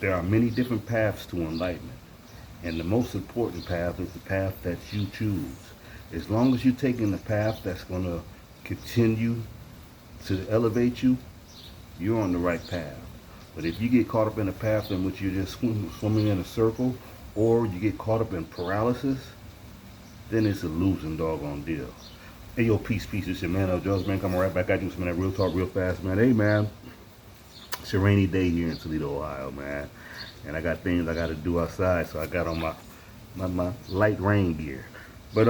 There are many different paths to enlightenment, and the most important path is the path that you choose. As long as you're taking the path that's going to continue to elevate you, you're on the right path. But if you get caught up in a path in which you're just swimming in a circle, or you get caught up in paralysis, then it's a losing doggone deal. Hey, yo, peace, it's your man, Joe's man, coming right back at you, some of that real talk real fast, man. Hey, man, it's a rainy day here in Toledo, Ohio, man. And I got things I got to do outside, so I got on my light rain gear. But,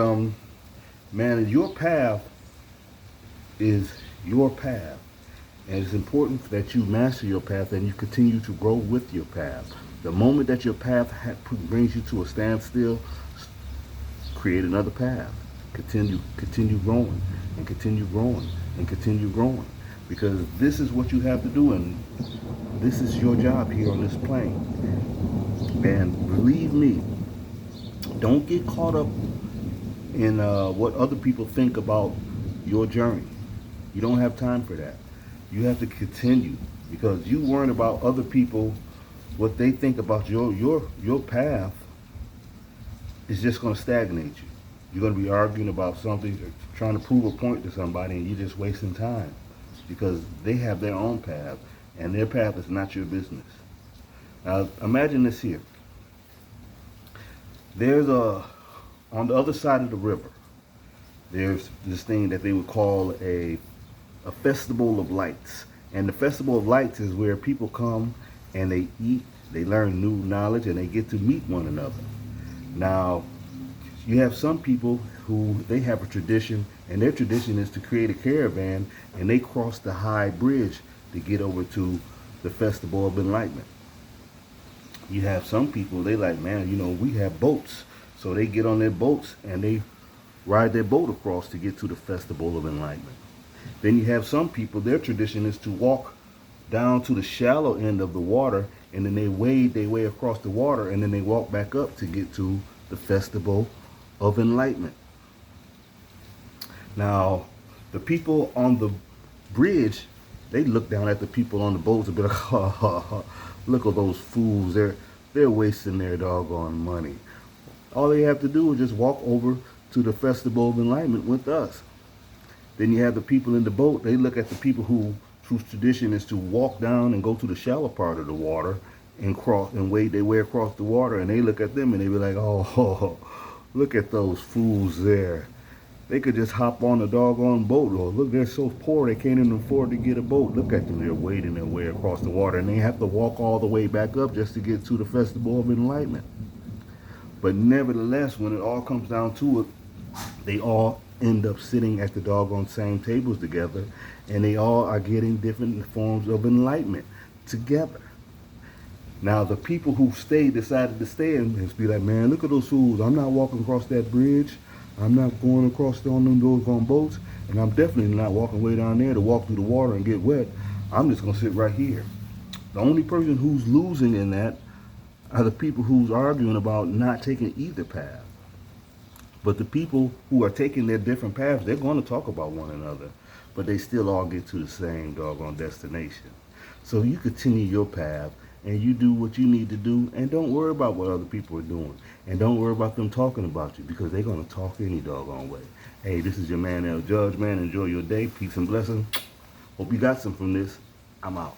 man, your path is your path. And it's important that you master your path and you continue to grow with your path. The moment that your path brings you to a standstill, create another path. Continue growing and continue growing and continue growing. Because this is what you have to do, and this is your job here on this plane. And believe me, don't get caught up in what other people think about your journey. You don't have time for that. You have to continue, because you worrying about other people, what they think about your path is just going to stagnate you. You're going to be arguing about something, trying to prove a point to somebody, and you're just wasting time, because they have their own path, and their path is not your business. Now, imagine this here. There's on the other side of the river, there's this thing that they would call a festival of lights. And the festival of lights is where people come and they eat, they learn new knowledge, and they get to meet one another. Now, you have some people who, they have a tradition, and their tradition is to create a caravan, and they cross the high bridge to get over to the Festival of Enlightenment. You have some people, they like, man, we have boats. So they get on their boats and they ride their boat across to get to the Festival of Enlightenment. Then you have some people, their tradition is to walk down to the shallow end of the water, and then they wade their way across the water, and then they walk back up to get to the Festival of Enlightenment. Now, the people on the bridge, they look down at the people on the boats and be like, ha, ha, ha, look at those fools, they're wasting their doggone money. All they have to do is just walk over to the Festival of Enlightenment with us. Then you have the people in the boat, they look at the people whose tradition is to walk down and go to the shallow part of the water and cross and wade their way across the water, and they look at them and they be like, oh, look at those fools there. They could just hop on a doggone boat, or look, they're so poor they can't even afford to get a boat. Look at them, they're wading their way across the water, and they have to walk all the way back up just to get to the Festival of Enlightenment. But nevertheless, when it all comes down to it, they all end up sitting at the doggone same tables together, and they all are getting different forms of enlightenment together. Now, the people who decided to stay and be like, man, look at those fools. I'm not walking across that bridge. I'm not going across on them doggone boats, and I'm definitely not walking way down there to walk through the water and get wet. I'm just going to sit right here. The only person who's losing in that are the people who's arguing about not taking either path. But the people who are taking their different paths, they're going to talk about one another, but they still all get to the same doggone destination. So you continue your path, and you do what you need to do, and don't worry about what other people are doing. And don't worry about them talking about you, because they're going to talk any doggone way. Hey, this is your man, Judge, man. Enjoy your day. Peace and blessings. Hope you got some from this. I'm out.